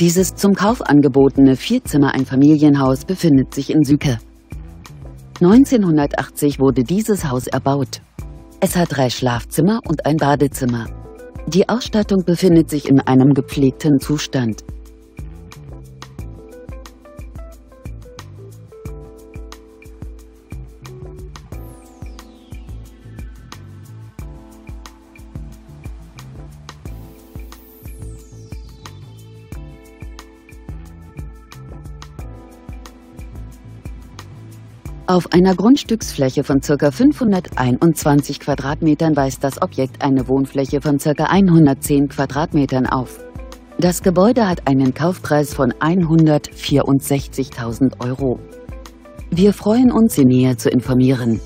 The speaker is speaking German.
Dieses zum Kauf angebotene Vierzimmer-Einfamilienhaus befindet sich in Süke. 1980 wurde dieses Haus erbaut. Es hat 3 Schlafzimmer und ein Badezimmer. Die Ausstattung befindet sich in einem gepflegten Zustand. Auf einer Grundstücksfläche von ca. 521 Quadratmetern weist das Objekt eine Wohnfläche von ca. 110 Quadratmetern auf. Das Gebäude hat einen Kaufpreis von 164.000 Euro. Wir freuen uns, Sie näher zu informieren.